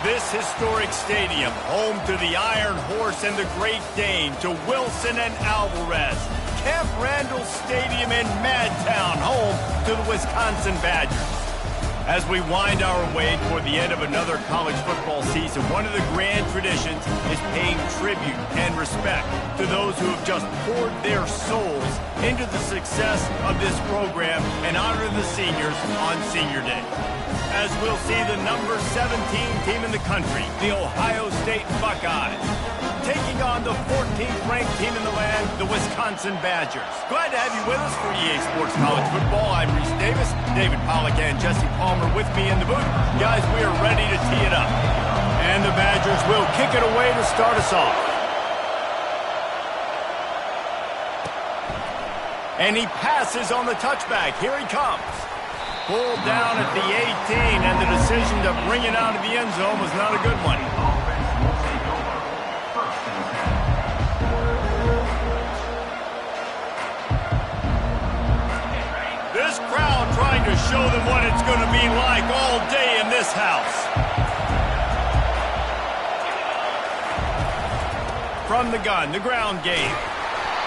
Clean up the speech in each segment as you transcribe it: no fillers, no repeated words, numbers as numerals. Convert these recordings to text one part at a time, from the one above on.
this historic stadium, home to the Iron Horse and the Great Dane, to Wilson and Alvarez. Camp Randall Stadium in Madtown, home to the Wisconsin Badgers. As we wind our way toward the end of another college football season, one of the grand traditions is paying tribute and respect to those who have just poured their souls into the success of this program and honor the seniors on Senior Day. As we'll see the number 17 team in the country, the Ohio State Buckeyes, taking on the 14th ranked team in the land, the Wisconsin Badgers. Glad to have you with us for EA Sports College Football. I'm Reese Davis, David Pollack and Jesse Palmer with me in the booth. Guys, we are ready to tee it up. And the Badgers will kick it away to start us off. And he passes on the touchback. Here he comes. Pulled down at the 18, and the decision to bring it out of the end zone was not a good one. This crowd trying to show them what it's going to be like all day in this house. From the gun, the ground game.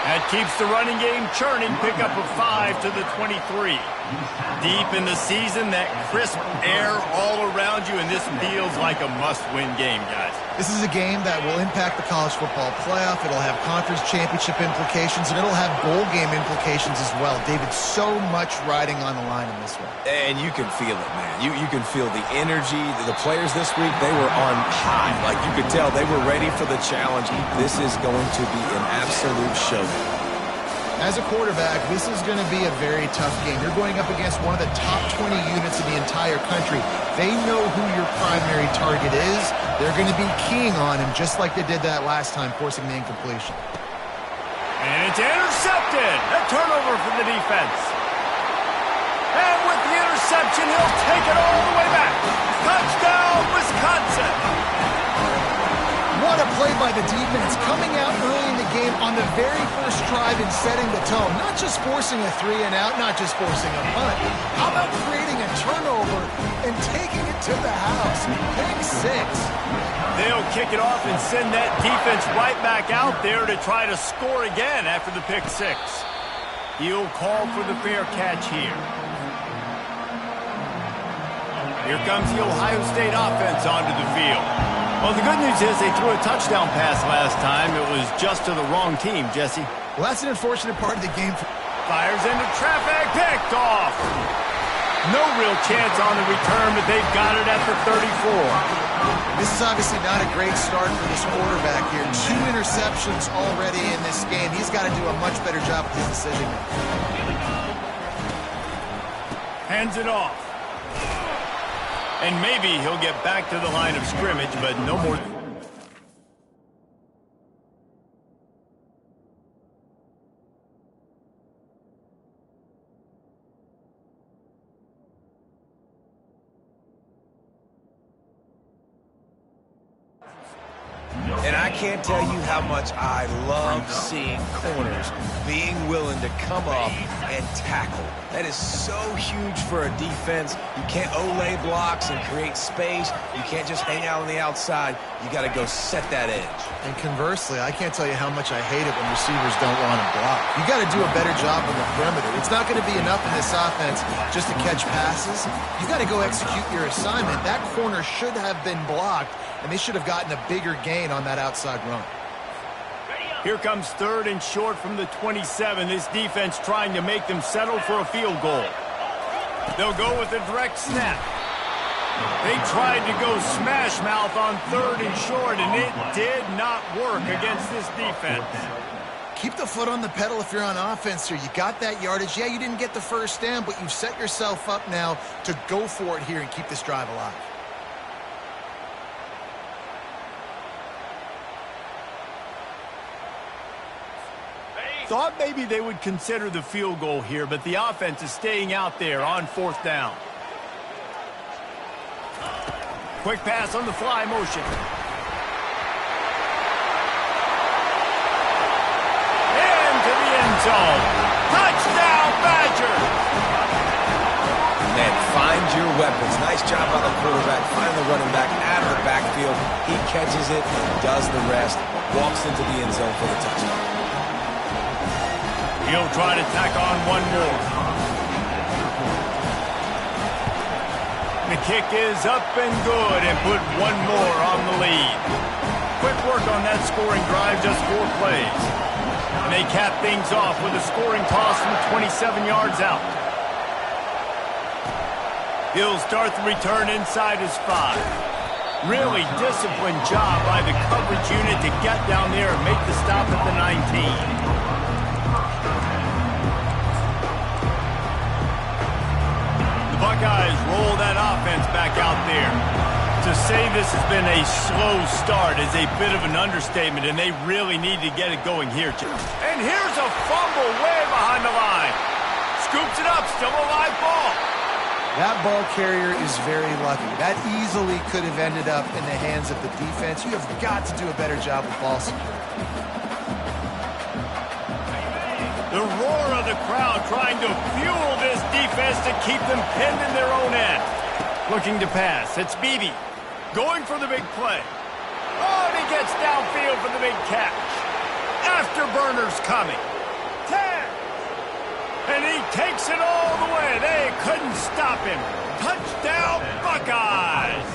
That keeps the running game churning. Pick up a 5 to the 23. Deep in the season, that crisp air all around you, and this feels like a must-win game, guys. This is a game that will impact the college football playoff. It'll have conference championship implications, and it'll have bowl game implications as well. David, so much riding on the line in this one. And you can feel it, man. You can feel the energy. The players this week, they were on high. Like, you could tell they were ready for the challenge. This is going to be an absolute showdown. As a quarterback, this is going to be a very tough game. You're going up against one of the top 20 units in the entire country. They know who your primary target is. They're going to be keying on him just like they did that last time, forcing the incompletion. And it's intercepted. A turnover for the defense. And with the interception, he'll take it all the way back. Touchdown, Wisconsin. What a play by the defense, coming out early in the game on the very first drive and setting the tone. Not just forcing a 3-and-out, not just forcing a punt. How about creating a turnover and taking it to the house? Pick 6. They'll kick it off and send that defense right back out there to try to score again after the pick 6. He'll call for the fair catch here. Here comes the Ohio State offense onto the field. Well, the good news is they threw a touchdown pass last time. It was just to the wrong team, Jesse. Well, that's an unfortunate part of the game. Fires into traffic, picked off. No real chance on the return, but they've got it at the 34. This is obviously not a great start for this quarterback here. 2 interceptions already in this game. He's got to do a much better job with his decision-making. Hands it off. And maybe he'll get back to the line of scrimmage, but no more. And I can't tell you how much I love seeing corners being willing to come up and tackle. That is so huge for a defense. You can't olay blocks and create space. You can't just hang out on the outside. You got to go set that edge. And conversely, I can't tell you how much I hate it when receivers don't want to block. You got to do a better job on the perimeter. It's not going to be enough in this offense just to catch passes. You got to go execute your assignment. That corner should have been blocked, and they should have gotten a bigger gain on that outside run. Here comes 3rd and short from the 27. This defense trying to make them settle for a field goal. They'll go with a direct snap. They tried to go smash mouth on 3rd and short, and it did not work against this defense. Keep the foot on the pedal if you're on offense here. You got that yardage. Yeah, you didn't get the first down, but you've set yourself up now to go for it here and keep this drive alive. Thought maybe they would consider the field goal here, but the offense is staying out there on 4th down. Quick pass on the fly motion. Into the end zone. Touchdown, Badgers! Man, find your weapons. Nice job by the quarterback. Find the running back out of the backfield. downfield. He catches it and does the rest. Walks into the end zone for the touchdown. He'll try to tack on one more. The kick is up and good and put one more on the lead. Quick work on that scoring drive, just 4 plays. And they cap things off with a scoring toss from 27 yards out. He'll start the return inside his 5. Really disciplined job by the coverage unit to get down there and make the stop at the 19. The Buckeyes roll that offense back out there. To say this has been a slow start is a bit of an understatement, and they really need to get it going here. And here's a fumble way behind the line. Scoops it up, still a live ball. That ball carrier is very lucky. That easily could have ended up in the hands of the defense. You have got to do a better job with ball security. The roar of the crowd trying to fuel this defense to keep them pinned in their own end. Looking to pass. It's Beebe. Going for the big play. Oh, and he gets downfield for the big catch. Afterburner's coming. 10. And he takes it all the way. They couldn't stop him. Touchdown, Buckeyes.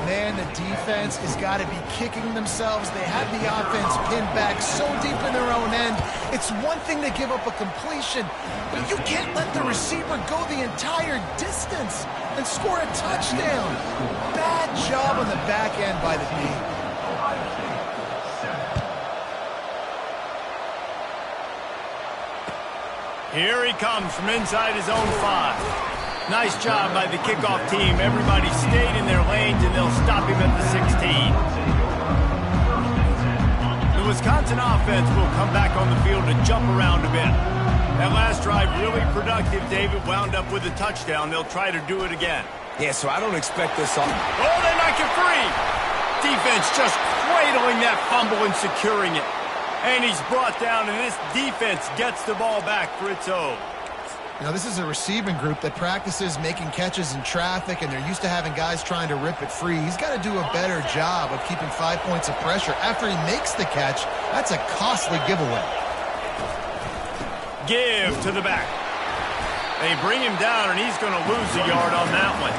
Man, the defense has got to be kicking themselves. They had the offense pinned back so deep in their own end. It's one thing to give up a completion, but you can't let the receiver go the entire distance and score a touchdown. Bad job on the back end by the D. Here he comes from inside his own 5. Nice job by the kickoff team. Everybody stayed in their lanes, and they'll stop him at the 16. The Wisconsin offense will come back on the field to jump around a bit. That last drive really productive. David wound up with a touchdown. They'll try to do it again. Yeah, so I don't expect this off. Oh, they knock it free. Defense just cradling that fumble and securing it. And he's brought down, and this defense gets the ball back for its own. You know, this is a receiving group that practices making catches in traffic, and they're used to having guys trying to rip it free. He's got to do a better job of keeping 5 points of pressure after he makes the catch. That's a costly giveaway. Give to the back. They bring him down, and he's going to lose a yard on that one.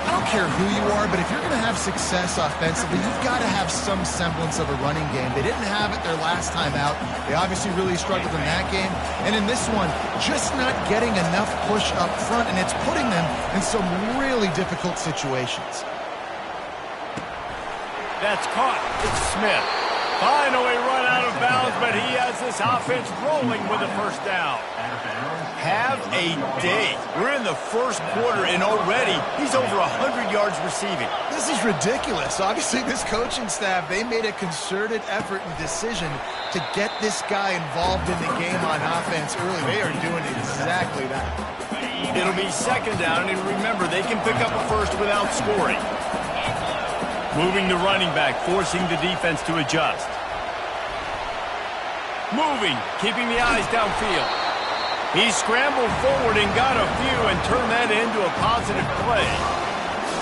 I don't care who you are, but if you're going to have success offensively, you've got to have some semblance of a running game. They didn't have it their last time out. They obviously really struggled in that game. And in this one, just not getting enough push up front, and it's putting them in some really difficult situations. That's caught. It's Smith. Finally run out of bounds, but he has this offense rolling with a first down. Have a day. We're in the first quarter, and already he's over 100 yards receiving. This is ridiculous. Obviously, this coaching staff, they made a concerted effort and decision to get this guy involved in the game on offense early. They are doing exactly that. It'll be second down, and remember, they can pick up a first without scoring. Moving the running back, forcing the defense to adjust. Moving, keeping the eyes downfield. He scrambled forward and got a few and turned that into a positive play.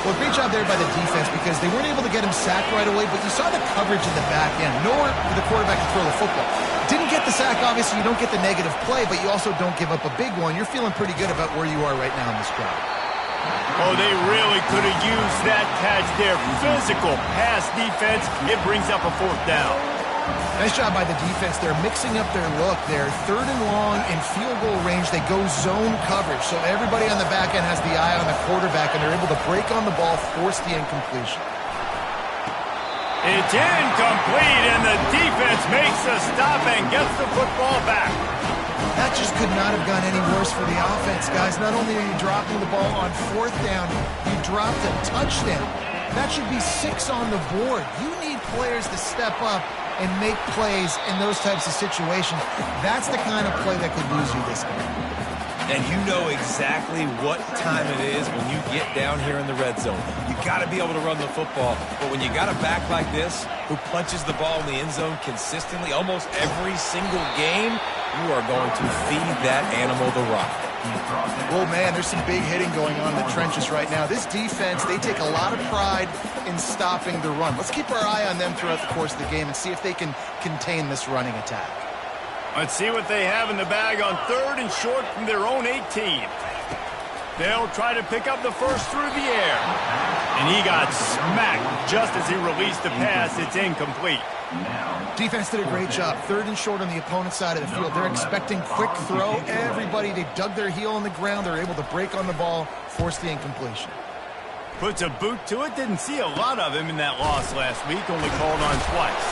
Well, great job there by the defense because they weren't able to get him sacked right away, but you saw the coverage in the back end. Nowhere for the quarterback to throw the football. Didn't get the sack, obviously. You don't get the negative play, but you also don't give up a big one. You're feeling pretty good about where you are right now in this drive. Oh, they really could have used that catch there. Physical pass defense. It brings up a 4th down. Nice job by the defense. They're mixing up their look. They're 3rd and long in field goal range. They go zone coverage. So everybody on the back end has the eye on the quarterback, and they're able to break on the ball, force the incompletion. It's incomplete, and the defense makes a stop and gets the football back. That just could not have gone any worse for the offense, guys. Not only are you dropping the ball on 4th down, you dropped a touchdown. That should be 6 on the board. You need players to step up and make plays in those types of situations. That's the kind of play that could lose you this game. And you know exactly what time it is when you get down here in the red zone. You got to be able to run the football. But when you got a back like this who punches the ball in the end zone consistently almost every single game, you are going to feed that animal the rock. Oh, man, there's some big hitting going on in the trenches right now. This defense, they take a lot of pride in stopping the run. Let's keep our eye on them throughout the course of the game and see if they can contain this running attack. Let's see what they have in the bag on 3rd and short from their own 18. They'll try to pick up the first through the air. And he got smacked just as he released the pass. It's incomplete. Defense did a great job. 3rd and short on the opponent's side of the field. They're expecting quick throw. Everybody, they dug their heel on the ground. They're able to break on the ball, force the incompletion. Puts a boot to it. Didn't see a lot of him in that loss last week. Only called on twice.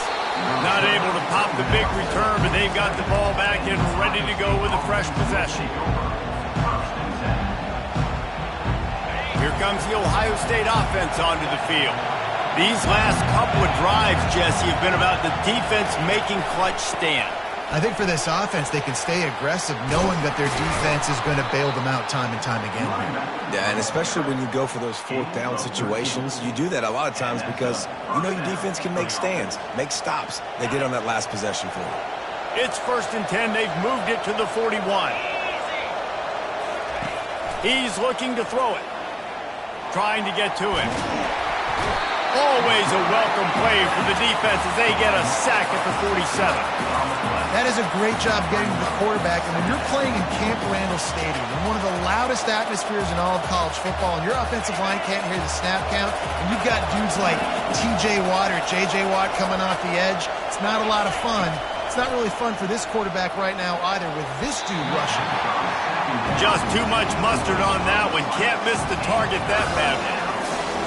Not able to pop the big return, but they've got the ball back and ready to go with a fresh possession. Here comes the Ohio State offense onto the field. These last couple of drives, Jesse, have been about the defense making clutch stand. I think for this offense, they can stay aggressive knowing that their defense is going to bail them out time and time again. Yeah, and especially when you go for those 4th down situations, you do that a lot of times because you know your defense can make stands, make stops. They did on that last possession for you. It's 1st and 10. They've moved it to the 41. He's looking to throw it. Trying to get to it. Always a welcome play for the defense as they get a sack at the 47. That is a great job getting to the quarterback. And when you're playing in Camp Randall Stadium, in one of the loudest atmospheres in all of college football, and your offensive line can't hear the snap count, and you've got dudes like T.J. Watt or J.J. Watt coming off the edge, it's not a lot of fun. It's not really fun for this quarterback right now either with this dude rushing. Just too much mustard on that one. Can't miss the target that badly.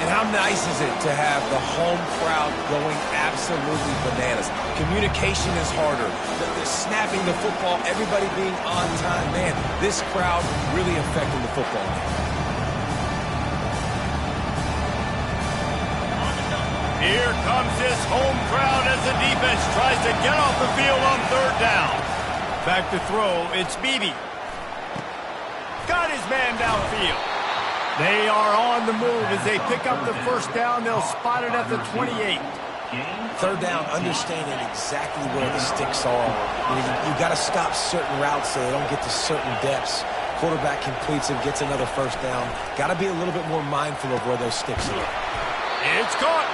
And how nice is it to have the home crowd going absolutely bananas? Communication is harder. The snapping the football, everybody being on time. Man, this crowd really affecting the football game. Here comes this home crowd as the defense tries to get off the field on 3rd down. Back to throw, it's Beebe. Got his man downfield. They are on the move as they pick up the 1st down. They'll spot it at the 28. 3rd down, understanding exactly where the sticks are. You got to stop certain routes so they don't get to certain depths. Quarterback completes it, gets another 1st down. Got to be a little bit more mindful of where those sticks are. It's caught.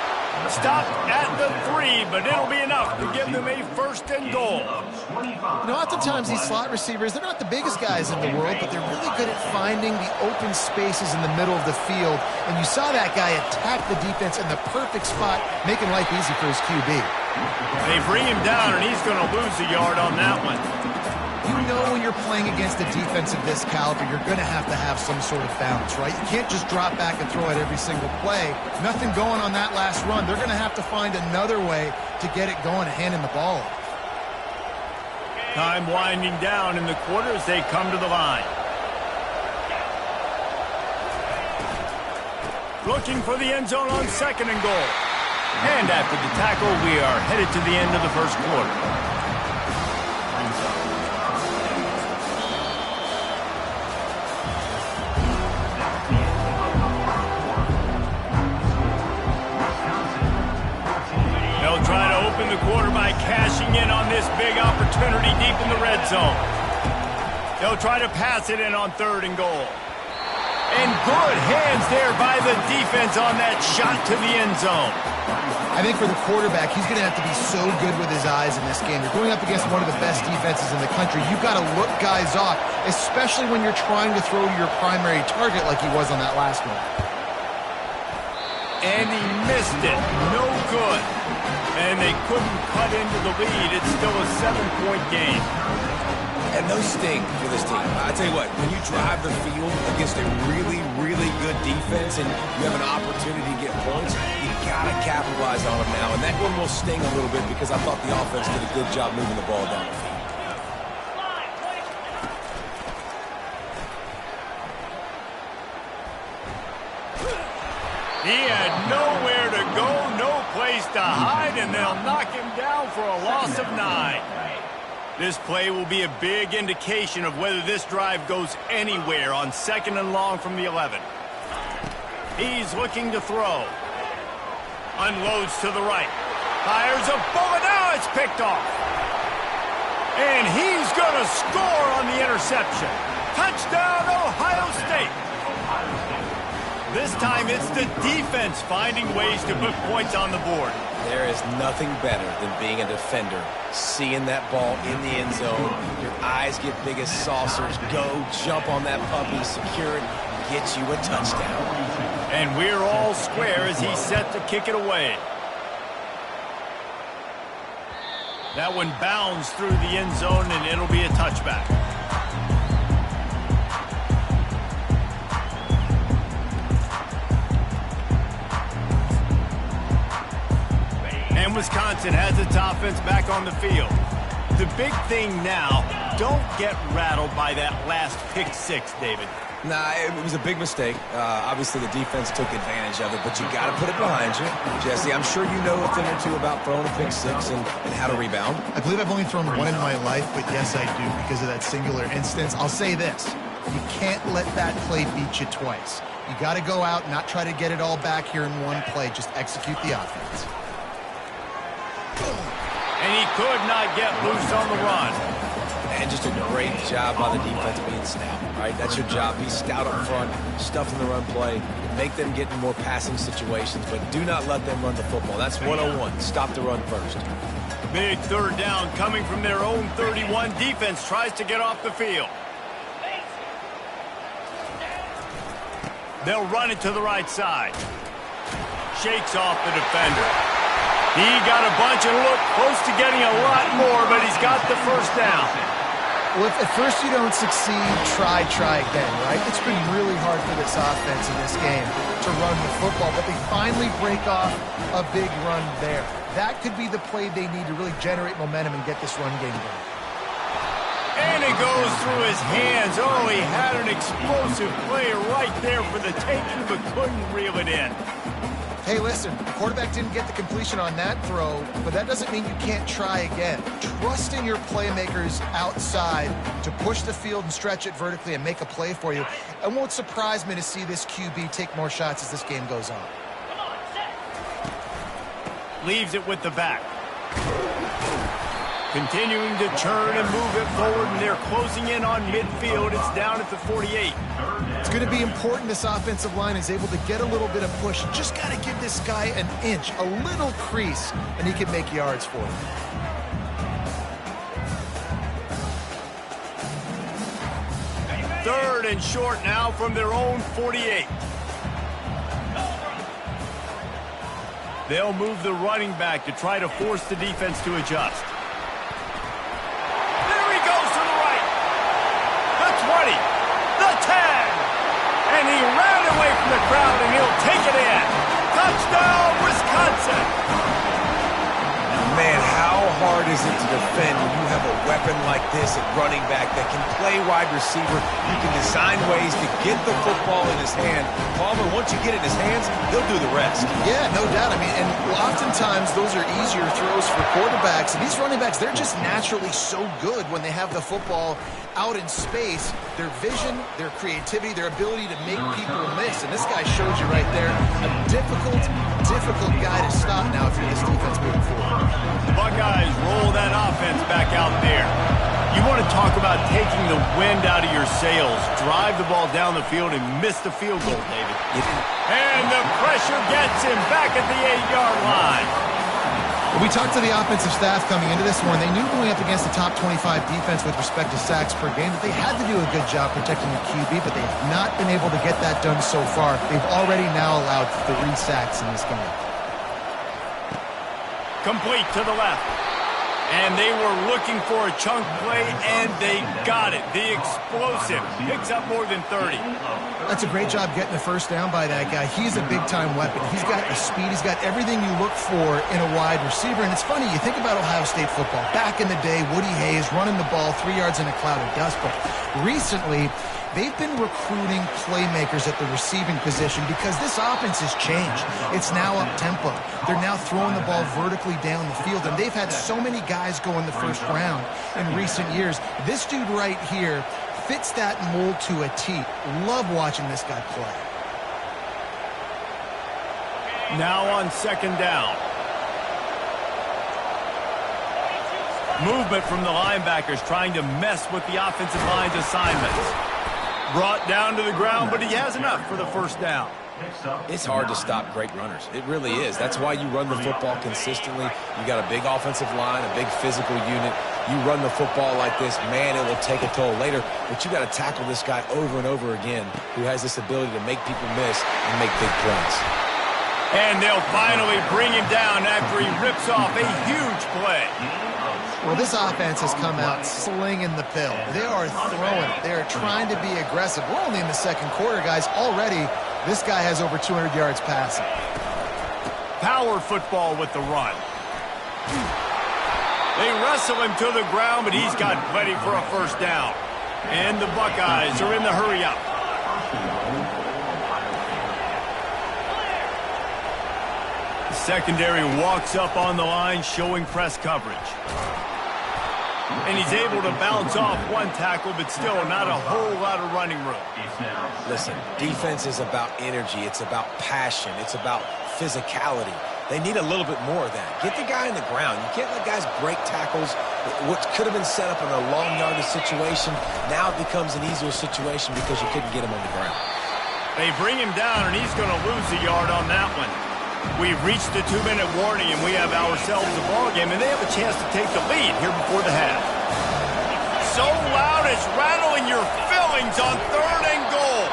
Stopped at the 3, but it'll be enough to give them a 1st and goal. You know, oftentimes these slot receivers, they're not the biggest guys in the world, but they're really good at finding the open spaces in the middle of the field. And you saw that guy attack the defense in the perfect spot, making life easy for his QB. They bring him down, and he's going to lose a yard on that one. You know when you're playing against a defense of this caliber, you're going to have some sort of balance, right? You can't just drop back and throw it every single play. Nothing going on that last run. They're going to have to find another way to get it going and handing the ball off. Time winding down in the quarter as they come to the line. Looking for the end zone on 2nd and goal. And after the tackle, we are headed to the end of the 1st quarter. Try to open the quarter by cashing in on this big opportunity deep in the red zone. They'll try to pass it in on 3rd and goal. And good hands there by the defense on that shot to the end zone. I think for the quarterback, he's going to have to be so good with his eyes in this game. You're going up against one of the best defenses in the country. You've got to look guys off, especially when you're trying to throw to your primary target like he was on that last one. And he missed it. No good. And they couldn't cut into the lead. It's still a 7-point game. And those sting for this team. I tell you what, when you drive the field against a really, really good defense and you have an opportunity to get points, you got to capitalize on them now. And that one will sting a little bit because I thought the offense did a good job moving the ball down the field. He had nowhere to go, no place to hide, and they'll knock him down for a loss of 9. This play will be a big indication of whether this drive goes anywhere on 2nd and long from the 11. He's looking to throw. Unloads to the right. Fires a bullet. Now it's picked off. And he's going to score on the interception. Touchdown, Ohio State! This time it's the defense finding ways to put points on the board. There is nothing better than being a defender. Seeing that ball in the end zone, your eyes get big as saucers. Go, jump on that puppy, secure it, get you a touchdown. And we're all square as he's set to kick it away. That one bounds through the end zone, and it'll be a touchback. And Wisconsin has its offense back on the field. The big thing now, don't get rattled by that last pick six, David. Nah, it was a big mistake. Obviously, the defense took advantage of it, but you got to put it behind you. Jesse, I'm sure you know a thing or two about throwing a pick six and how to rebound. I believe I've only thrown one in my life, but yes, I do because of that singular instance. I'll say this. You can't let that play beat you twice. You got to go out and not try to get it all back here in one play. Just execute the offense. And he could not get loose on the run. And just a great job by the defense being stout. All right, that's your job. Be stout up front, stuff in the run play, make them get in more passing situations, but do not let them run the football. That's 101. Stop the run first. Big third down coming from their own 31. Defense tries to get off the field. They'll run it to the right side. Shakes off the defender. He got a bunch and looked close to getting a lot more, but he's got the first down. Well, if at first you don't succeed, try again, right? It's been really hard for this offense in this game to run the football, but they finally break off a big run there. That could be the play they need to really generate momentum and get this run game going. And it goes through his hands. Oh, he had an explosive play right there for the taking, but couldn't reel it in. Hey, listen, the quarterback didn't get the completion on that throw, but that doesn't mean you can't try again. Trust in your playmakers outside to push the field and stretch it vertically and make a play for you. It won't surprise me to see this QB take more shots as this game goes on. Leaves it with the back. Continuing to turn and move it forward, and they're closing in on midfield. It's down at the 48. It's going to be important this offensive line is able to get a little bit of push. You just got to give this guy an inch, a little crease, and he can make yards for you. Third and short now from their own 48. They'll move the running back to try to force the defense to adjust. There he goes to the right. The 20. The 10. And he ran away from the crowd, and he'll take it in. Touchdown, Wisconsin. Man, how hard is it to defend when you have a weapon like this at running back that can play wide receiver? You can design ways to get the football in his hand. Palmer, once you get it in his hands, he'll do the rest. Yeah, no doubt. I mean, and oftentimes those are easier throws for quarterbacks. And these running backs, they're just naturally so good when they have the football out in space. Their vision, their creativity, their ability to make people miss. And this guy shows you right there a difficult guy to stop now if you're this defense moving forward. The Buckeyes roll that offense back out there. You want to talk about taking the wind out of your sails. Drive the ball down the field and miss the field goal, David. And the pressure gets him back at the 8-yard line. We talked to the offensive staff coming into this one. They knew going up against the top 25 defense with respect to sacks per game that they had to do a good job protecting the QB, but they have not been able to get that done so far. They've already now allowed 3 sacks in this game. Complete to the left. And they were looking for a chunk play, and they got it. The explosive picks up more than 30. That's a great job getting the first down by that guy. He's a big-time weapon. He's got the speed. He's got everything you look for in a wide receiver. And it's funny, you think about Ohio State football. Back in the day, Woody Hayes running the ball 3 yards in a cloud of dust. But recently, they've been recruiting playmakers at the receiving position because this offense has changed. It's now up-tempo. They're now throwing the ball vertically down the field, and they've had so many guys go in the first round in recent years. This dude right here fits that mold to a T. Love watching this guy play. Now on second down. Movement from the linebackers trying to mess with the offensive line's assignments. Brought down to the ground, but he has enough for the first down. It's hard to stop great runners. It really is. That's why you run the football consistently. You got a big offensive line, a big physical unit. You run the football like this, man, it will take a toll later. But you got to tackle this guy over and over again who has this ability to make people miss and make big plays. And they'll finally bring him down after he rips off a huge play. Well, this offense has come out slinging the pill. They are throwing it. They are trying to be aggressive. We're only in the second quarter, guys. Already, this guy has over 200 yards passing. Power football with the run. They wrestle him to the ground, but he's got plenty for a first down. And the Buckeyes are in the hurry-up. The secondary walks up on the line, showing press coverage. And he's able to bounce off one tackle, but still not a whole lot of running room. Listen, defense is about energy. It's about passion. It's about physicality. They need a little bit more of that. Get the guy in the ground. You can't let guys break tackles. What could have been set up in a long yardage situation, now it becomes an easier situation because you couldn't get him on the ground. They bring him down, and he's going to lose a yard on that one. We've reached the 2-minute warning, and we have ourselves a ball game, and they have a chance to take the lead here before the half. So loud it's rattling your fillings on 3rd and goal.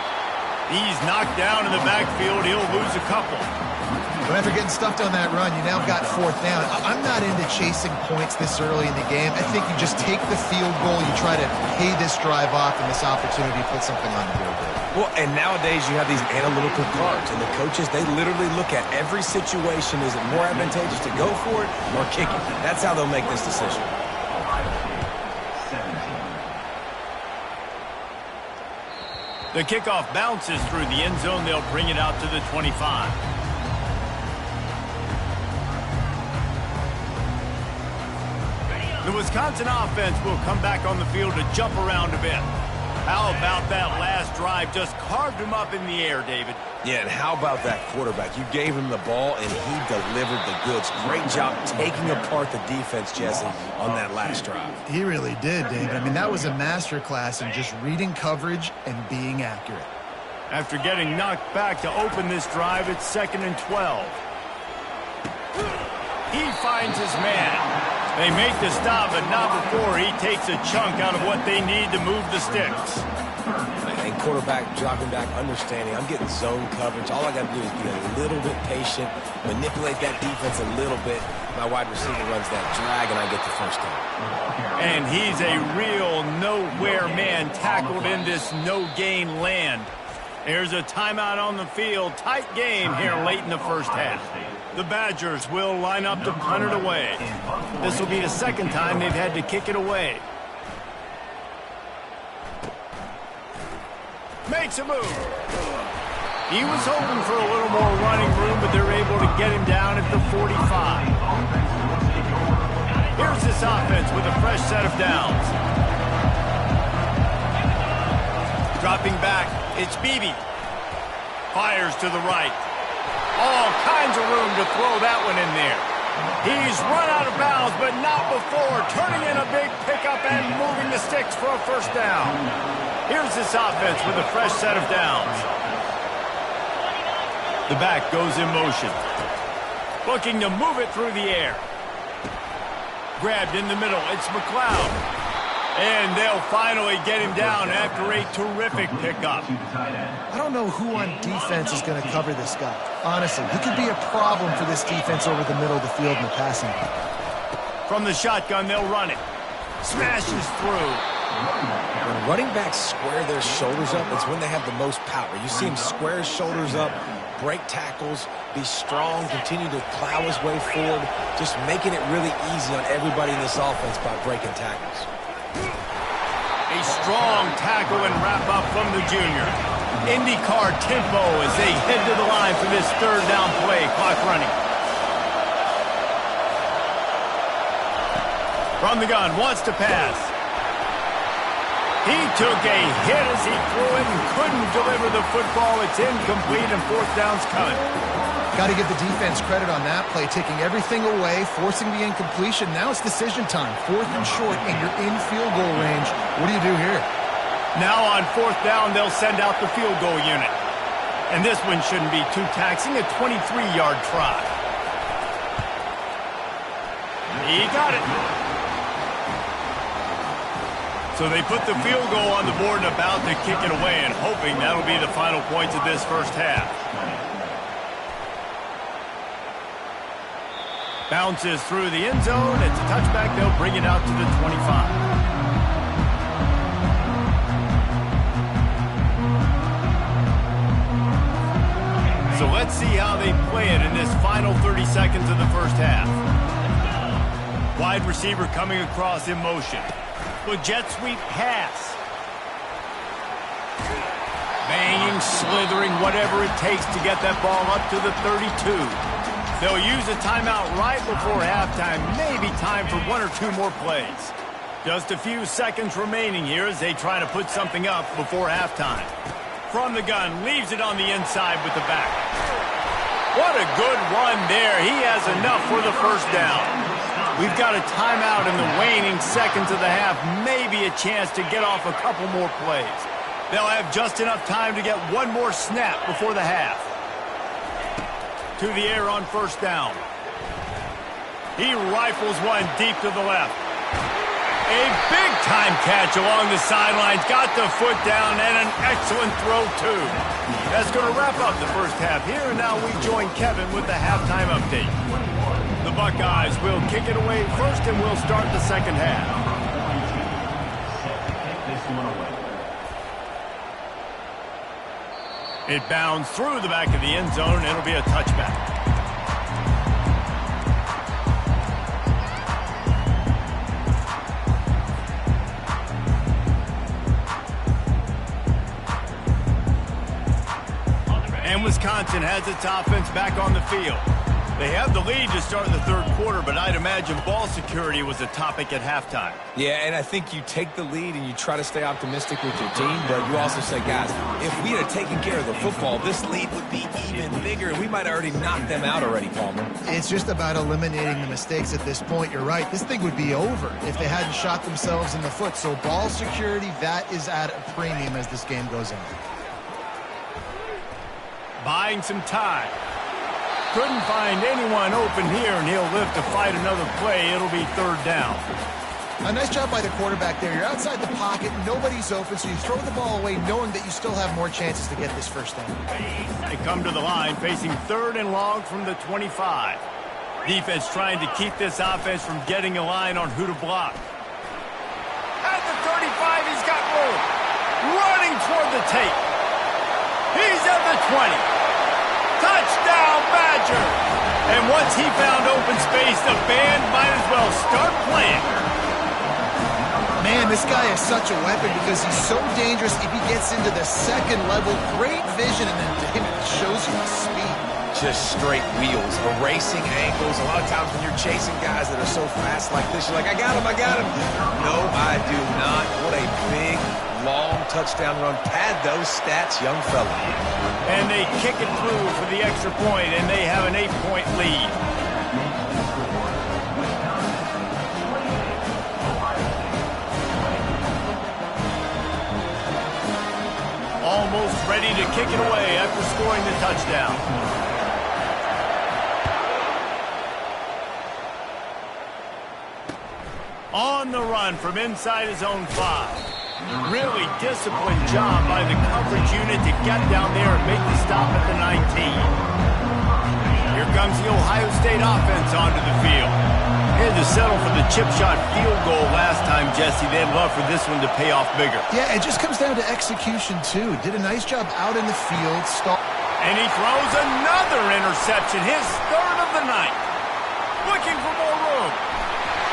He's knocked down in the backfield. He'll lose a couple. But after getting stuffed on that run, you now got 4th down. I'm not into chasing points this early in the game. I think you just take the field goal. You try to pay this drive off and this opportunity to put something on the board there. Well, and nowadays you have these analytical cards, and the coaches, they literally look at every situation. Is it more advantageous to go for it or kick it? That's how they'll make this decision. The kickoff bounces through the end zone. They'll bring it out to the 25. The Wisconsin offense will come back on the field to jump around a bit. How about that last drive? Just carved him up in the air, David. Yeah, and how about that quarterback? You gave him the ball, and he delivered the goods. Great job taking apart the defense, Jesse, on that last drive. He really did, David. I mean, that was a masterclass in just reading coverage and being accurate. After getting knocked back to open this drive, it's 2nd and 12. He finds his man. They make the stop, but not before he takes a chunk out of what they need to move the sticks. And quarterback dropping back, understanding, I'm getting zone coverage. All I got to do is be a little bit patient, manipulate that defense a little bit. My wide receiver runs that drag, and I get the first down. And he's a real nowhere man tackled in this no-gain land. There's a timeout on the field. Tight game here late in the first half. The Badgers will line up to punt it away. This will be the second time they've had to kick it away. Makes a move. He was hoping for a little more running room, but they're able to get him down at the 45. Here's this offense with a fresh set of downs. Dropping back, it's Beebe. Fires to the right. All kinds of room to throw that one in there. He's run out of bounds, but not before turning in a big pickup and moving the sticks for a first down. Here's this offense with a fresh set of downs. The back goes in motion. Looking to move it through the air. Grabbed in the middle. It's McLeod. And they'll finally get him down after a terrific pickup. I don't know who on defense is going to cover this guy. Honestly, he could be a problem for this defense over the middle of the field in the passing game. From the shotgun, they'll run it. Smashes through. When running backs square their shoulders up, it's when they have the most power. You see him square his shoulders up, break tackles, be strong, continue to plow his way forward, just making it really easy on everybody in this offense by breaking tackles. A strong tackle and wrap-up from the junior. IndyCar tempo as they head to the line for this 3rd down play. Clock running. From the gun, wants to pass. He took a hit as he threw it and couldn't deliver the football. It's incomplete and 4th down's coming. Got to give the defense credit on that play, taking everything away, forcing the incompletion. Now it's decision time. 4th and short, and you're in field goal range. What do you do here? Now on 4th down, they'll send out the field goal unit. And this one shouldn't be too taxing, a 23-yard try. He got it. So they put the field goal on the board and about to kick it away, and hoping that'll be the final points of this first half. Bounces through the end zone. It's a touchback. They'll bring it out to the 25. So let's see how they play it in this final 30 seconds of the first half. Wide receiver coming across in motion. With jet sweep pass. Banging, slithering, whatever it takes to get that ball up to the 32. They'll use a timeout right before halftime. Maybe time for one or two more plays. Just a few seconds remaining here as they try to put something up before halftime. From the gun, leaves it on the inside with the back. What a good run there. He has enough for the first down. We've got a timeout in the waning seconds of the half. Maybe a chance to get off a couple more plays. They'll have just enough time to get one more snap before the half. To the air on 1st down. He rifles one deep to the left. A big-time catch along the sidelines. Got the foot down and an excellent throw, too. That's going to wrap up the first half here, and now we join Kevin with the halftime update. The Buckeyes will kick it away first, and we'll start the second half. It bounds through the back of the end zone, and it'll be a touchback. And Wisconsin has its offense back on the field. They have the lead to start the third quarter, but I'd imagine ball security was a topic at halftime. Yeah, and I think you take the lead and you try to stay optimistic with your team, but you also say, guys, if we had taken care of the football, this lead would be even bigger, and we might have already knocked them out already, Palmer. It's just about eliminating the mistakes at this point. You're right. This thing would be over if they hadn't shot themselves in the foot. So ball security, that is at a premium as this game goes on. Buying some time. Couldn't find anyone open here, and he'll live to fight another play. It'll be 3rd down. A nice job by the quarterback there. You're outside the pocket, nobody's open, so you throw the ball away knowing that you still have more chances to get this first down. They come to the line facing 3rd and long from the 25. Defense trying to keep this offense from getting a line on who to block. At the 35, he's got room. Running toward the tape. He's at the 20. Touchdown, Badger! And once he found open space, the band might as well start playing. Man, this guy is such a weapon because he's so dangerous if he gets into the second level. Great vision, and then it shows you his speed. Just straight wheels, erasing angles. A lot of times when you're chasing guys that are so fast like this, you're like, I got him, I got him. No, I do not. What a big, long touchdown run. Pad those stats, young fella. And they kick it through for the extra point, and they have an 8-point lead. Almost ready to kick it away after scoring the touchdown. On the run from inside his own 5. Really disciplined job by the coverage unit to get down there and make the stop at the 19. Here comes the Ohio State offense onto the field. Had to settle for the chip shot field goal last time, Jesse. They'd love for this one to pay off bigger. Yeah, it just comes down to execution, too. Did a nice job out in the field. And he throws another interception, his 3rd of the night. Looking for more room.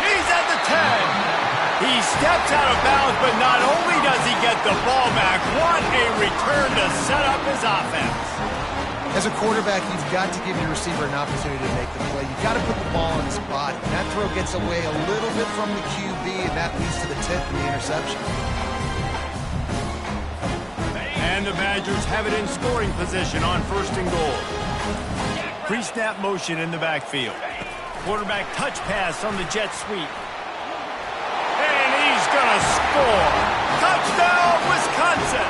He's at the 10. He steps out of bounds, but not only does he get the ball back, what a return to set up his offense. As a quarterback, you've got to give your receiver an opportunity to make the play. You've got to put the ball on his body. That throw gets away a little bit from the QB, and that leads to the tip and the interception. And the Badgers have it in scoring position on 1st and goal. Pre-snap motion in the backfield. Quarterback touch pass on the jet sweep. And he's going to score. Touchdown, Wisconsin!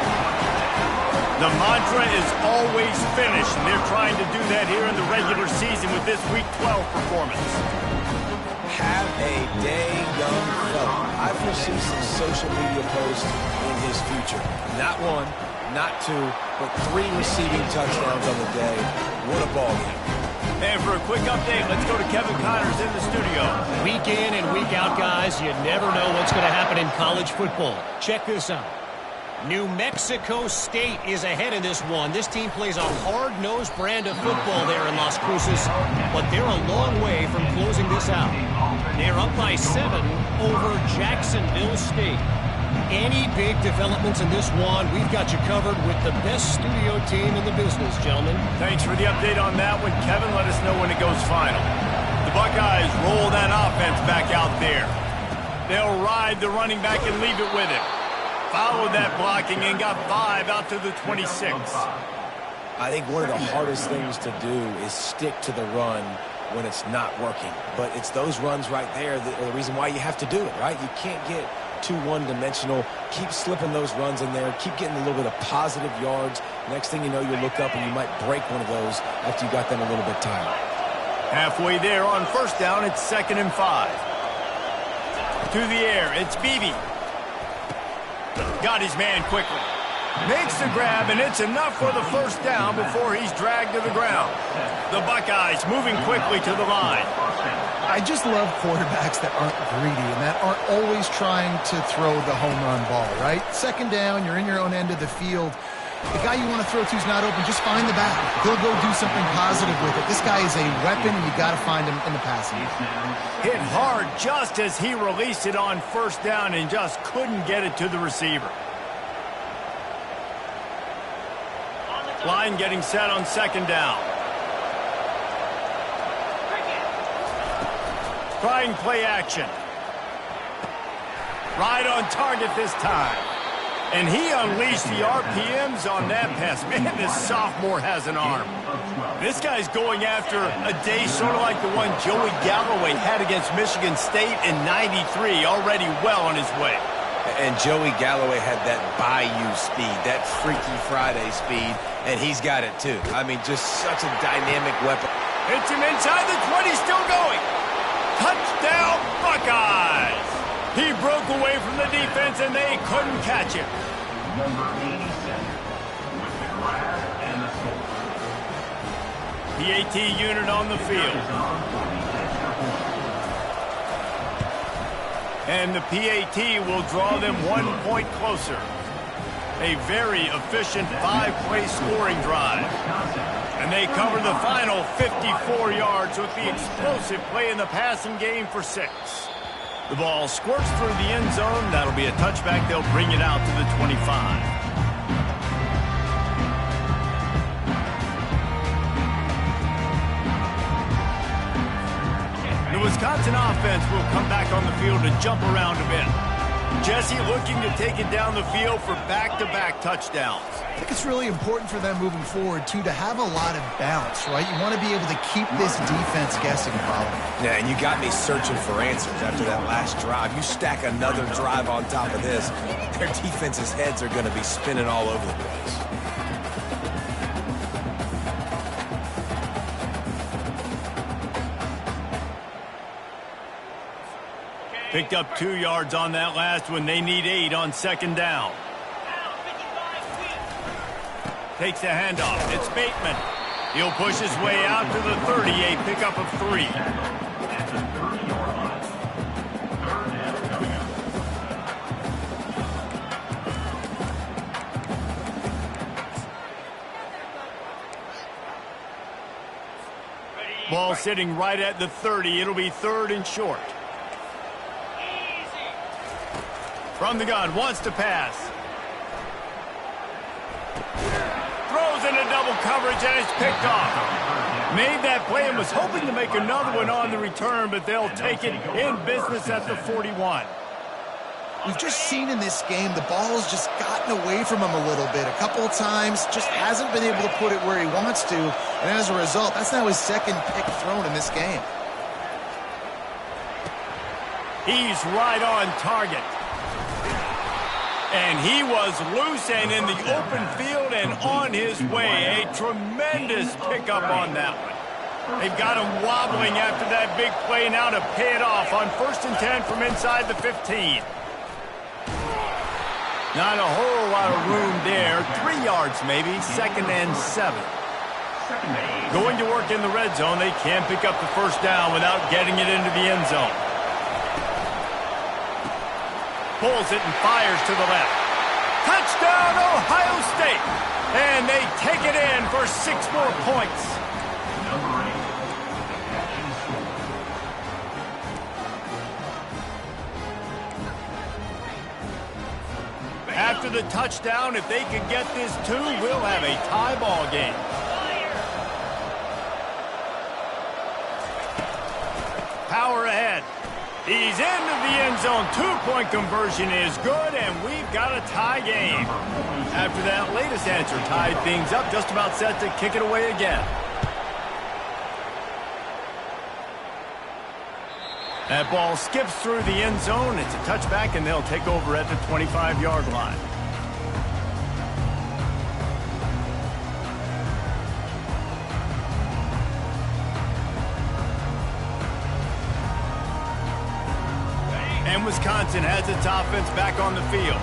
The mantra is always finish, and they're trying to do that here in the regular season with this Week 12 performance. Have a day, young fella. I foresee some social media posts in his future. Not one, not two, but 3 receiving touchdowns on the day. What a ball game. And for a quick update, let's go to Kevin Connors in the studio. Week in and week out, guys, you never know what's going to happen in college football. Check this out. New Mexico State is ahead in this one. This team plays a hard-nosed brand of football there in Las Cruces, but they're a long way from closing this out. They're up by 7 over Jacksonville State. Any big developments in this one, we've got you covered with the best studio team in the business, gentlemen. Thanks for the update on that one, Kevin. Let us know when it goes final. The Buckeyes roll that offense back out there. They'll ride the running back and leave it with him. Followed that blocking and got 5 out to the 26. I think one of the hardest things to do is stick to the run when it's not working. But it's those runs right there that are the reason why you have to do it, right? You can't get too one-dimensional. Keep slipping those runs in there. Keep getting a little bit of positive yards. Next thing you know, you look up and you might break one of those after you got them a little bit tired. Halfway there on first down, it's 2nd and 5. To the air, it's Beebe. Got his man quickly. Makes the grab, and it's enough for the first down before he's dragged to the ground. The Buckeyes moving quickly to the line. I just love quarterbacks that aren't greedy and that aren't always trying to throw the home run ball, right? 2nd down, you're in your own end of the field. The guy you want to throw to is not open. Just find the back. He'll go do something positive with it. This guy is a weapon, and you got to find him in the passing game. Hit hard just as he released it on first down and just couldn't get it to the receiver. Line getting set on 2nd down. Trying play action. Right on target this time. And he unleashed the RPMs on that pass. Man, this sophomore has an arm. This guy's going after a day sort of like the one Joey Galloway had against Michigan State in '93, already well on his way. And Joey Galloway had that Bayou speed, that Freaky Friday speed, and he's got it too. I mean, just such a dynamic weapon. Hits him inside the 20, still going. Touchdown, Buckeyes! He broke away from the defense, and they couldn't catch him. Number 87 with the grab and the score. PAT unit on the field. And the PAT will draw them 1 point closer. A very efficient 5-play scoring drive. And they cover the final 54 yards with the explosive play in the passing game for 6. The ball squirts through the end zone. That'll be a touchback. They'll bring it out to the 25. The Wisconsin offense will come back on the field and jump around a bit. Jesse looking to take it down the field for back-to-back touchdowns. I think it's really important for them moving forward, too, to have a lot of bounce, right? You want to be able to keep this defense guessing, probably. Yeah, and you got me searching for answers after that last drive. You stack another drive on top of this, their defense's heads are going to be spinning all over the place. Picked up 2 yards on that last one. They need 8 on 2nd down. Takes the handoff. It's Bateman. He'll push his way out to the 30, a pickup of 3. Ball sitting right at the 30. It'll be 3rd and short. From the gun, wants to pass. Throws into double coverage, and it's picked off. Made that play and was hoping to make another one on the return, but they'll take it in business at the 41. We've just seen in this game the ball has just gotten away from him a little bit. A couple of times, just hasn't been able to put it where he wants to, and as a result, that's now his 2nd pick thrown in this game. He's right on target. And he was loose and in the open field and on his way. A tremendous pickup on that one. They've got him wobbling after that big play now to pay it off on 1st and 10 from inside the 15. Not a whole lot of room there. 3 yards maybe, 2nd and 7. Going to work in the red zone. They can't pick up the first down without getting it into the end zone. Pulls it and fires to the left. Touchdown, Ohio State! And they take it in for 6 more points. Number 8, the catch and score. After the touchdown, if they can get this 2, we'll have a tie ball game. Power ahead. He's into the end zone. 2-point conversion is good, and we've got a tie game. After that latest answer tied things up, just about set to kick it away again. That ball skips through the end zone. It's a touchback, and they'll take over at the 25-yard line. And Wisconsin has its offense back on the field.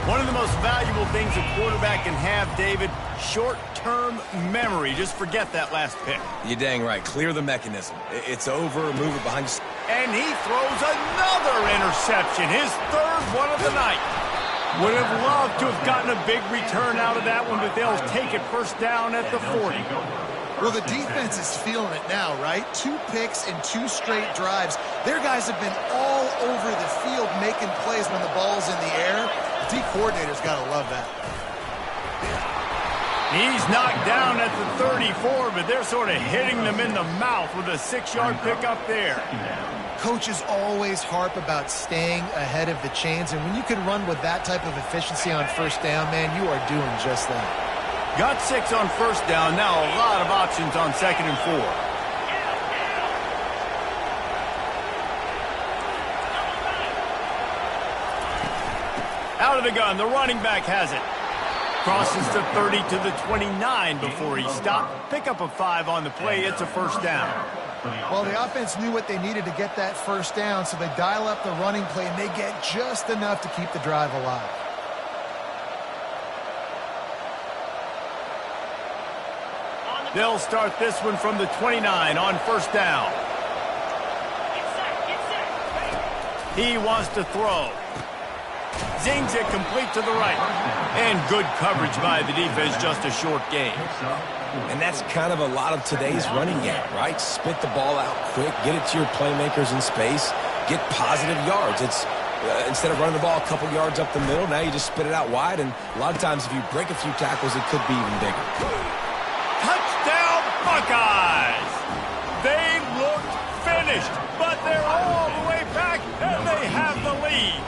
One of the most valuable things a quarterback can have, David, short-term memory. Just forget that last pick. You're dang right. Clear the mechanism. It's over. Move it behind you. And he throws another interception, his 3rd one of the night. Would have loved to have gotten a big return out of that one, but they'll take it first down at the 40. Well, the defense is feeling it now, right? 2 picks in 2 straight drives. Their guys have been all over the field making plays when the ball's in the air. The D coordinator's got to love that. He's knocked down at the 34, but they're sort of hitting them in the mouth with a 6-yard pickup there. Coaches always harp about staying ahead of the chains, and when you can run with that type of efficiency on first down, man, you are doing just that. Got 6 on first down. Now a lot of options on 2nd and 4. Out of the gun. The running back has it. Crosses the 30 to the 29 before he stopped. Pick up a 5 on the play. It's a first down. Well, the offense knew what they needed to get that first down, so they dial up the running play, and they get just enough to keep the drive alive. They'll start this one from the 29 on first down. He wants to throw. Zings it complete to the right. And good coverage by the defense, just a short gain. And that's kind of a lot of today's running game, right? Spit the ball out quick, get it to your playmakers in space, get positive yards. It's instead of running the ball a couple yards up the middle, now you just spit it out wide, and a lot of times if you break a few tackles, it could be even bigger. Touchdown, Buckeyes! They looked finished, but they're all the way back, and they have the lead.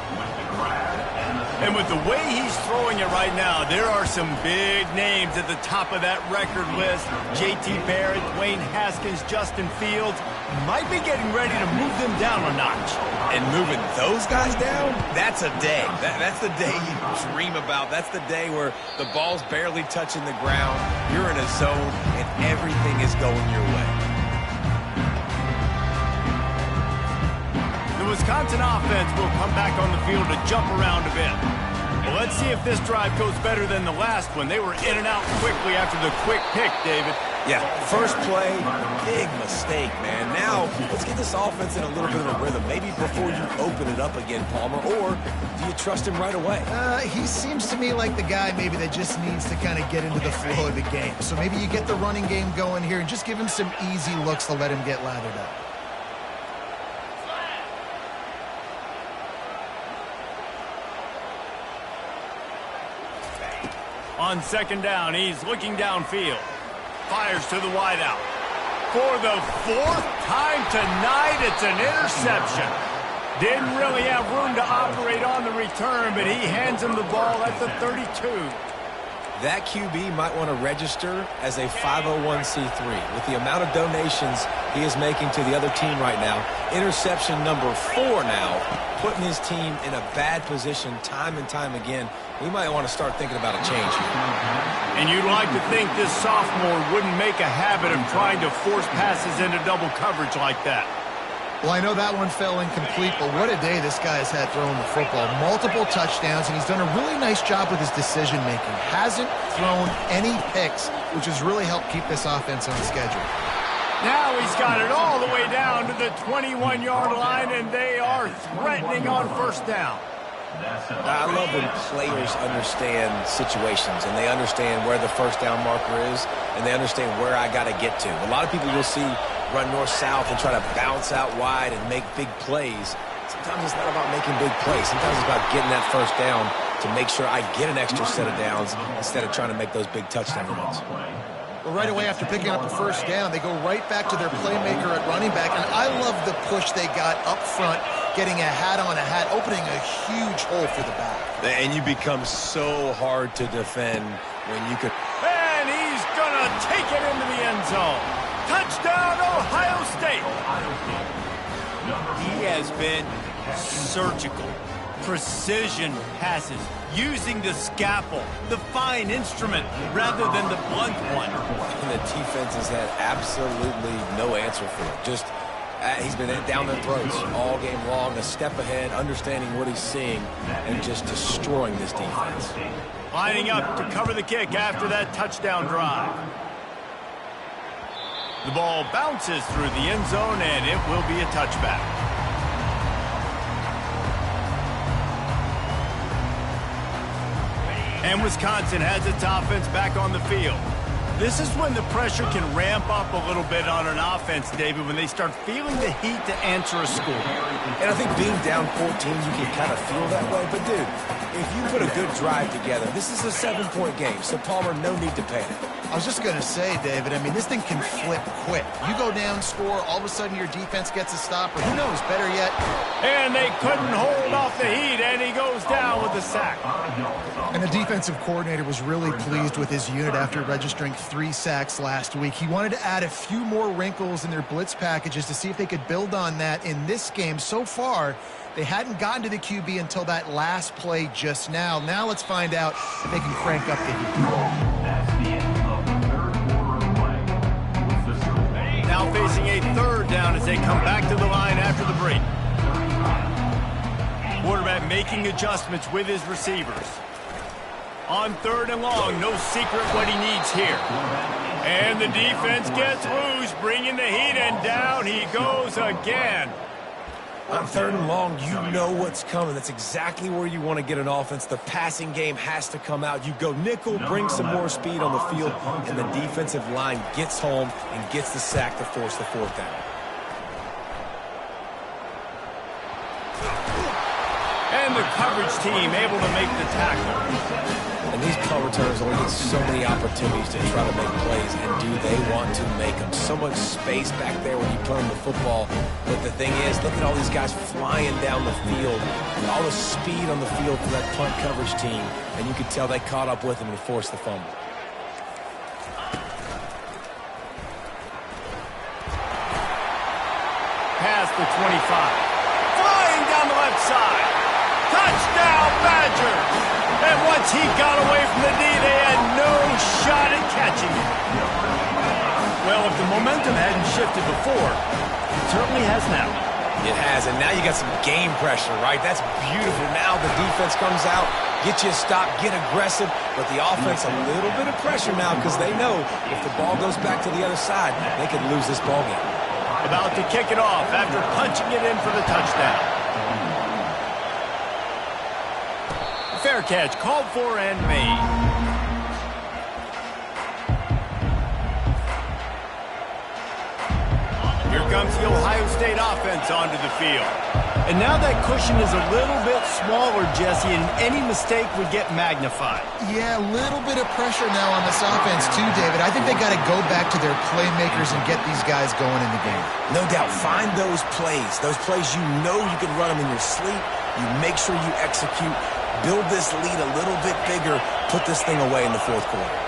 And with the way he's throwing it right now, there are some big names at the top of that record list. J.T. Barrett, Dwayne Haskins, Justin Fields might be getting ready to move them down a notch. And moving those guys down, that's a day. That's the day you dream about. That's the day where the ball's barely touching the ground, you're in a zone, and everything is going your way. The Wisconsin offense will come back on the field to jump around a bit. Well, let's see if this drive goes better than the last one. They were in and out quickly after the quick pick, David. Yeah, first play, big mistake, man. Now, let's get this offense in a little bit of a rhythm. Maybe before you open it up again, Palmer, or do you trust him right away? He seems to me like the guy maybe that just needs to kind of get into the flow of the game. So maybe you get the running game going here and just give him some easy looks to let him get lathered up. On second down, he's looking downfield. Fires to the wideout. For the 4th time tonight, it's an interception. Didn't really have room to operate on the return, but he hands him the ball at the 32. that QB might want to register as a 501c3. With the amount of donations he is making to the other team right now, interception number 4 now, putting his team in a bad position time and time again. He might want to start thinking about a change here. And you'd like to think this sophomore wouldn't make a habit of trying to force passes into double coverage like that. Well, I know that one fell incomplete, but what a day this guy has had throwing the football. Multiple touchdowns, and he's done a really nice job with his decision-making. Hasn't thrown any picks, which has really helped keep this offense on schedule. Now he's got it all the way down to the 21-yard line, and they are threatening on first down. I love when players understand situations, and they understand where the first down marker is, and they understand where I got to get to. A lot of people you'll see run north-south and try to bounce out wide and make big plays. Sometimes it's not about making big plays. Sometimes it's about getting that first down to make sure I get an extra set of downs instead of trying to make those big touchdown runs. Well, right away after picking up the first down, they go right back to their playmaker at running back. And I love the push they got up front, getting a hat on a hat, opening a huge hole for the back. And you become so hard to defend when you could. And he's going to take it into the end zone. Touchdown, Ohio State. He has been surgical. Precision passes, using the scalpel, the fine instrument, rather than the blunt one. And the defense has had absolutely no answer for it. Just, he's been down their throats all game long, a step ahead, understanding what he's seeing, and just destroying this defense. Lining up to cover the kick after that touchdown drive. The ball bounces through the end zone, and it will be a touchback. And Wisconsin has its offense back on the field. This is when the pressure can ramp up a little bit on an offense, David, when they start feeling the heat to answer a score. And I think being down 14, you can kind of feel that way. But, dude, if you put a good drive together, this is a 7-point game. So, Palmer, no need to panic. I was just going to say, David, I mean, this thing can flip quick. You go down, score, all of a sudden your defense gets a stop, or who knows, better yet. And they couldn't hold off the heat, and he goes down with the sack. And the defensive coordinator was really pleased with his unit after registering 3 sacks last week. He wanted to add a few more wrinkles in their blitz packages to see if they could build on that in this game. So far, they hadn't gotten to the QB until that last play just now. Now let's find out if they can crank up the heat. That's the end of the third quarter of play. What's the score? Now facing a third down as they come back to the line after the break. Quarterback making adjustments with his receivers. On 3rd and long, no secret what he needs here. And the defense gets loose, bringing the heat, and down he goes again. On 3rd and long, you know what's coming. That's exactly where you want to get an offense. The passing game has to come out. You go nickel, bring some more speed on the field, and the defensive line gets home and gets the sack to force the 4th down. And the coverage team able to make the tackle. And these punt returners only get so many opportunities to try to make plays, and do they want to make them? So much space back there when you put them the football. But the thing is, look at all these guys flying down the field, and all the speed on the field for that punt coverage team, and you could tell they caught up with him and forced the fumble. Past the 25. Flying down the left side. Touchdown, Badgers! And once he got away from the D, they had no shot at catching him. Well, if the momentum hadn't shifted before, it certainly has now. It has, and now you got some game pressure, right? That's beautiful. Now the defense comes out, get you a stop, get aggressive, but the offense a little bit of pressure now because they know if the ball goes back to the other side, they could lose this ball game. About to kick it off after punching it in for the touchdown. Fair catch, called for and made. Here comes the Ohio State offense onto the field. And now that cushion is a little bit smaller, Jesse, and any mistake would get magnified. Yeah, a little bit of pressure now on this offense too, David. I think they got to go back to their playmakers and get these guys going in the game. No doubt, find those plays you know you can run them in your sleep. You make sure you execute. build this lead a little bit bigger, put this thing away in the fourth quarter.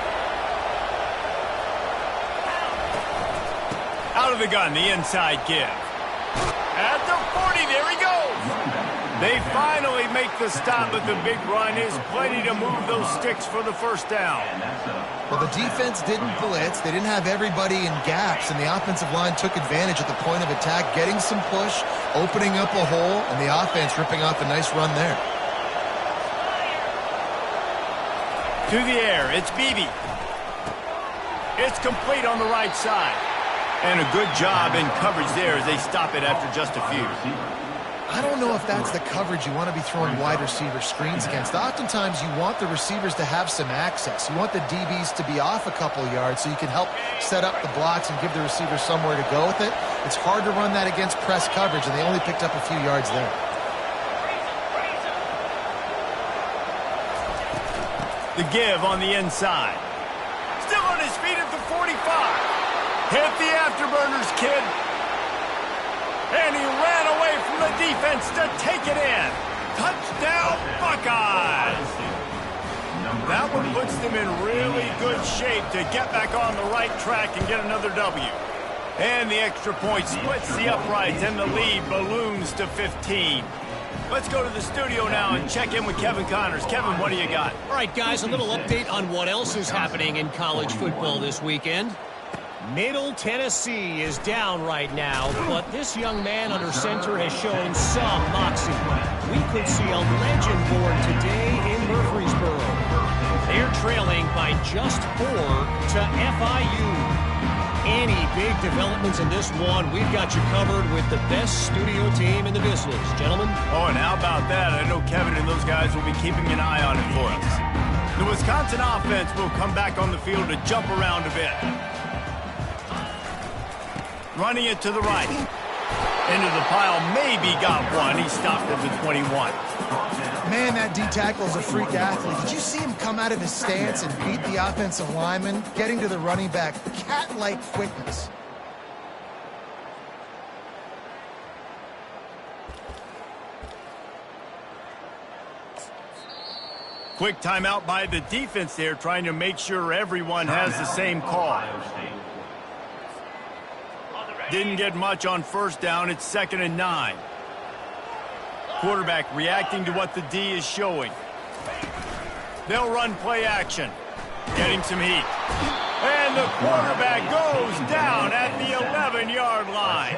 Out of the gun, the inside give. At the 40, there he goes. They finally make the stop, but the big run is plenty to move those sticks for the first down. Well, the defense didn't blitz. They didn't have everybody in gaps, and the offensive line took advantage at the point of attack, getting some push, opening up a hole, and the offense ripping off a nice run there. To the air, it's Beebe. It's complete on the right side. And a good job in coverage there as they stop it after just a few. I don't know if that's the coverage you want to be throwing wide receiver screens against. Oftentimes, you want the receivers to have some access. You want the DBs to be off a couple yards so you can help set up the blocks and give the receiver somewhere to go with it. It's hard to run that against press coverage, and they only picked up a few yards there. The give on the inside. Still on his feet at the 45. Hit the afterburners, kid. And he ran away from the defense to take it in. Touchdown, Buckeyes. That one puts them in really good shape to get back on the right track and get another W. And the extra point splits the uprights, and the lead balloons to 15. Let's go to the studio now and check in with Kevin Connors. Kevin, what do you got? All right, guys, a little update on what else is happening in college football this weekend. Middle Tennessee is down right now, but this young man under center has shown some moxie. We could see a legend born today in Murfreesboro. They're trailing by just 4 to FIU. Any big developments in this one, we've got you covered with the best studio team in the business. Gentlemen? Oh, and how about that? I know Kevin and those guys will be keeping an eye on it for us. The Wisconsin offense will come back on the field to jump around a bit. Running it to the right. Into the pile, maybe got one. He stopped at the 21. Man, that D-tackle is a freak athlete. Did you see him come out of his stance and beat the offensive lineman, getting to the running back? Cat-like quickness. Quick timeout by the defense there, trying to make sure everyone has the same call. Didn't get much on first down. It's 2nd and 9. Quarterback reacting to what the D is showing. They'll run play action. Getting some heat. And the quarterback goes down at the 11-yard line.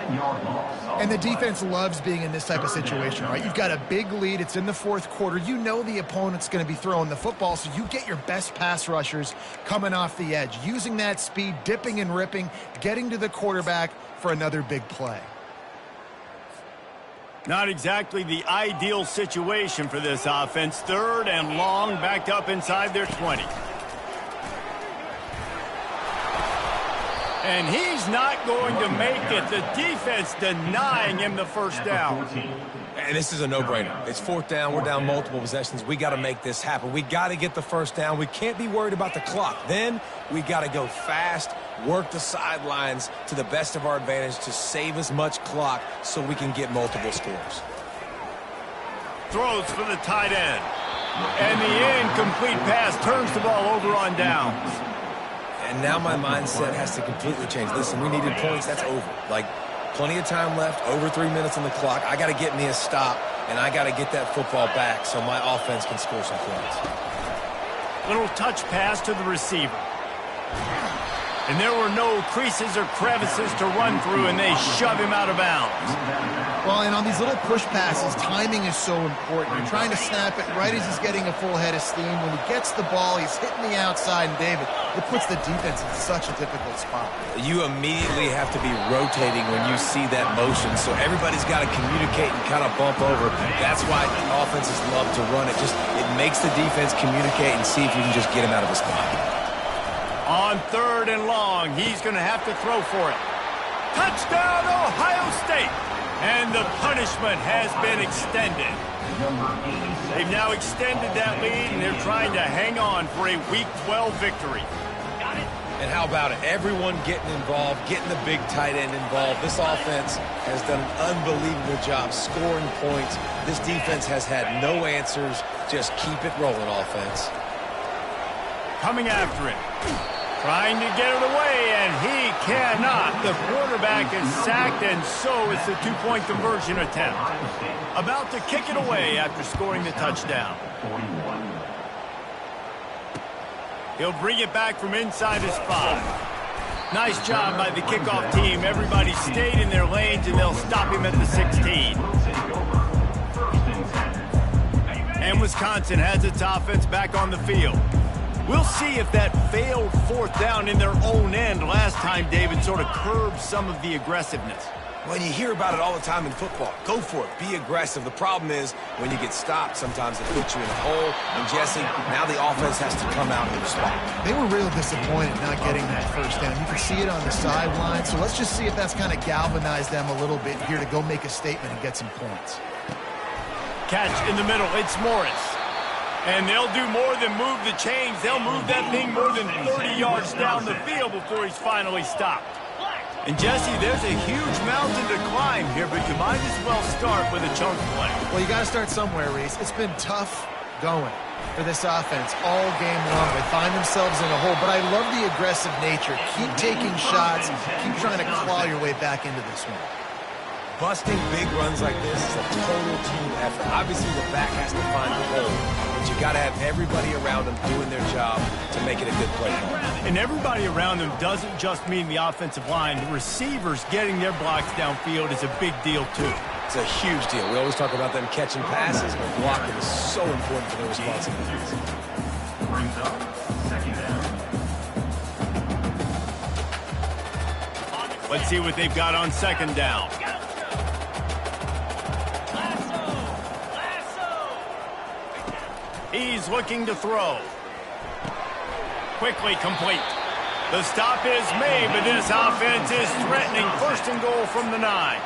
And the defense loves being in this type of situation, right? You've got a big lead. It's in the fourth quarter. You know the opponent's going to be throwing the football, so you get your best pass rushers coming off the edge, using that speed, dipping and ripping, getting to the quarterback for another big play. Not exactly the ideal situation for this offense. 3rd and long, backed up inside their 20. And he's not going to make it. The defense denying him the first down. And this is a no-brainer. It's 4th down. We're down multiple possessions. We got to make this happen. We got to get the first down. We can't be worried about the clock. Then we got to go fast, work the sidelines to the best of our advantage to save as much clock so we can get multiple scores. Throws for the tight end. And the incomplete pass turns the ball over on downs. And now my mindset has to completely change. Listen, we needed points. That's over. Like, plenty of time left, over 3 minutes on the clock. I got to get me a stop, and I got to get that football back so my offense can score some points. Little touch pass to the receiver. And there were no creases or crevices to run through, and they shove him out of bounds. Well, and on these little push passes, timing is so important. You're trying to snap it right as he's getting a full head of steam. When he gets the ball, he's hitting the outside, and David, it puts the defense in such a difficult spot. You immediately have to be rotating when you see that motion, so everybody's got to communicate and kind of bump over. That's why offenses love to run it. It makes the defense communicate and see if you can just get him out of the spot. On 3rd and long, he's going to have to throw for it. Touchdown, Ohio State! And the punishment has been extended. They've now extended that lead, and they're trying to hang on for a Week 12 victory. And how about it? Everyone getting involved, getting the big tight end involved. This offense has done an unbelievable job scoring points. This defense has had no answers. Just keep it rolling, offense. Coming after it. Trying to get it away, and he cannot. The quarterback is sacked, and so is the two-point conversion attempt. About to kick it away after scoring the touchdown. He'll bring it back from inside his 5. Nice job by the kickoff team. Everybody stayed in their lanes, and they'll stop him at the 16. And Wisconsin has its offense back on the field. We'll see if that failed fourth down in their own end last time, David, sort of curbed some of the aggressiveness. When you hear about it all the time in football, go for it. Be aggressive. The problem is when you get stopped, sometimes it puts you in a hole. And, Jesse, now the offense has to come out and respond. They were real disappointed not getting that first down. You can see it on the sideline. So let's just see if that's kind of galvanized them a little bit here to go make a statement and get some points. Catch in the middle. It's Morris. And they'll do more than move the chains. They'll move that thing more than 30 yards down the field before he's finally stopped. And, Jesse, there's a huge mountain to climb here, but you might as well start with a chunk play. Well, you got to start somewhere, Reese. It's been tough going for this offense all game long. They find themselves in a hole, but I love the aggressive nature. Keep taking shots. Keep trying to claw your way back into this one. Busting big runs like this is a total team effort. Obviously, the back has to find the hole, but you got to have everybody around them doing their job to make it a good play. And everybody around them doesn't just mean the offensive line. The receivers getting their blocks downfield is a big deal, too. It's a huge deal. We always talk about them catching passes, but blocking is so important for their responsibilities. Brings up second down. Let's see what they've got on second down. He's looking to throw. Quickly complete. The stop is made, but this offense is threatening first and goal from the 9.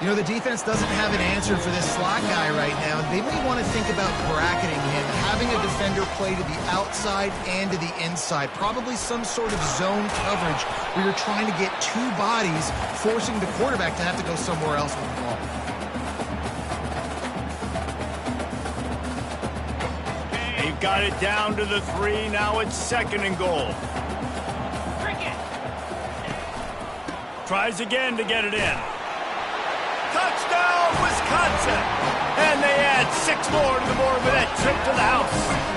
You know, the defense doesn't have an answer for this slot guy right now. They may want to think about bracketing him, having a defender play to the outside and to the inside. Probably some sort of zone coverage where you're trying to get two bodies, forcing the quarterback to have to go somewhere else with the ball. They've got it down to the 3. Now it's second and goal. Tries again to get it in. Touchdown, Wisconsin! And they add 6 more to the board with that trip to the house.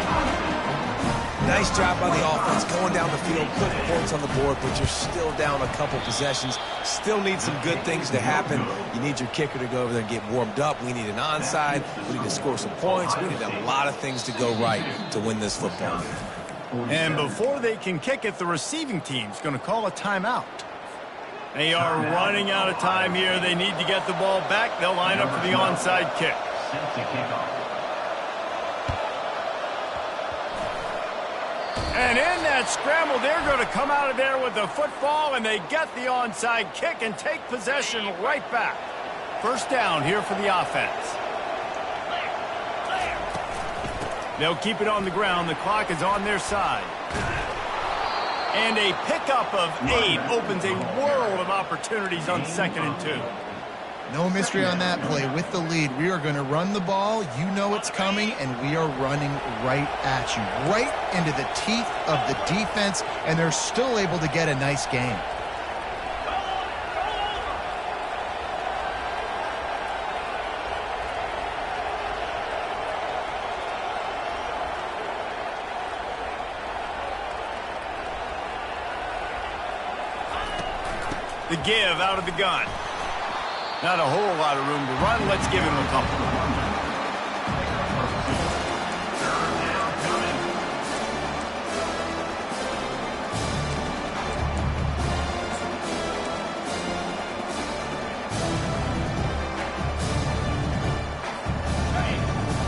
Nice job by the offense going down the field, putting points on the board, but you're still down a couple possessions. Still need some good things to happen. You need your kicker to go over there and get warmed up. We need an onside. We need to score some points. We need a lot of things to go right to win this football game. And before they can kick it, the receiving team's going to call a timeout. They are running out of time here. They need to get the ball back. They'll line up for the onside kick. Set to kickoff. And in that scramble, they're going to come out of there with the football, and they get the onside kick and take possession right back. First down here for the offense. They'll keep it on the ground. The clock is on their side. And a pickup of 8 opens a world of opportunities on second and 2. No mystery on that play. With the lead, we are going to run the ball. You know it's coming, and we are running right at you, right into the teeth of the defense, and they're still able to get a nice game. The give out of the gun. Not a whole lot of room to run. Let's give him a couple.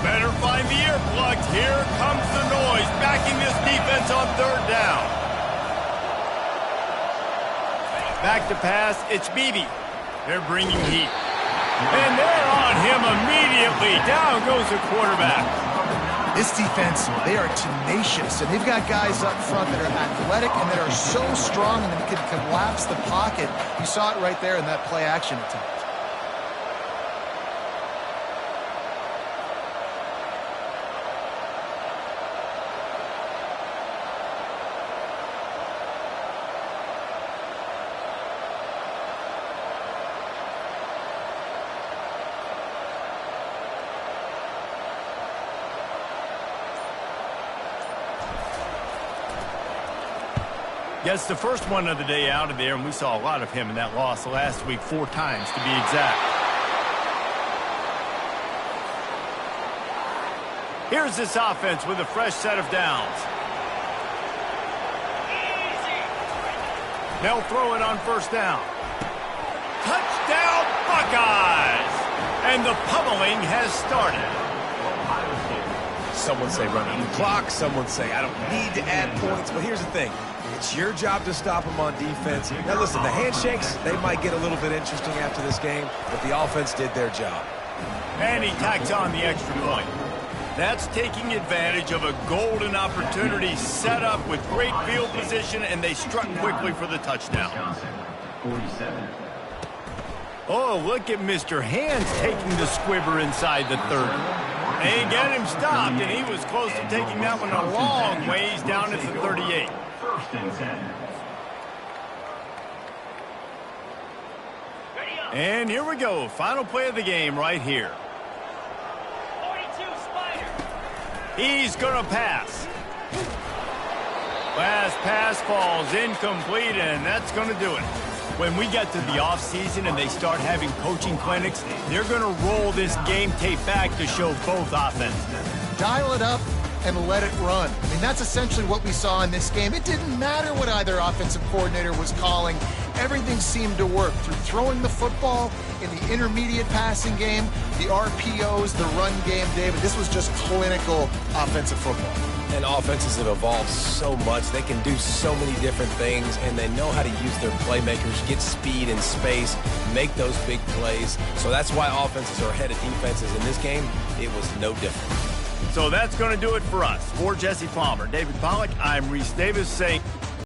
Better find the earplugs. Here comes the noise, backing this defense on third down. Back to pass, it's Beebe. They're bringing heat. And they're on him immediately. Down goes the quarterback. This defense, they are tenacious, and they've got guys up front that are athletic and that are so strong and that can collapse the pocket. You saw it right there in that play-action attempt. Gets the first one of the day out of there, and we saw a lot of him in that loss last week, 4 times to be exact. Here's this offense with a fresh set of downs. They'll throw it on first down. Touchdown, Buckeyes! And the pummeling has started. Someone say run out the clock. Someone say I don't need to add points. But here's the thing. It's your job to stop them on defense. Now, listen, the handshakes, they might get a little bit interesting after this game, but the offense did their job. And he tacks on the extra point. That's taking advantage of a golden opportunity set up with great field position, and they struck quickly for the touchdown. 47. Oh, look at Mr. Hands taking the squibber inside the 30. They get him stopped, and he was close to taking that one a long ways down at the 38. First and 10. And here we go. Final play of the game right here. 42 Spider. He's going to pass. Last pass falls incomplete, and that's going to do it. When we get to the offseason and they start having coaching clinics, they're going to roll this game tape back to show both offenses. Dial it up and let it run. I mean, that's essentially what we saw in this game. It didn't matter what either offensive coordinator was calling. Everything seemed to work through throwing the football in the intermediate passing game, the RPOs, the run game, David. This was just clinical offensive football. And offenses have evolved so much. They can do so many different things, and they know how to use their playmakers, get speed and space, make those big plays. So that's why offenses are ahead of defenses. In this game, it was no different. So that's going to do it for us. For Jesse Palmer, David Pollack, I'm Reese Davis saying...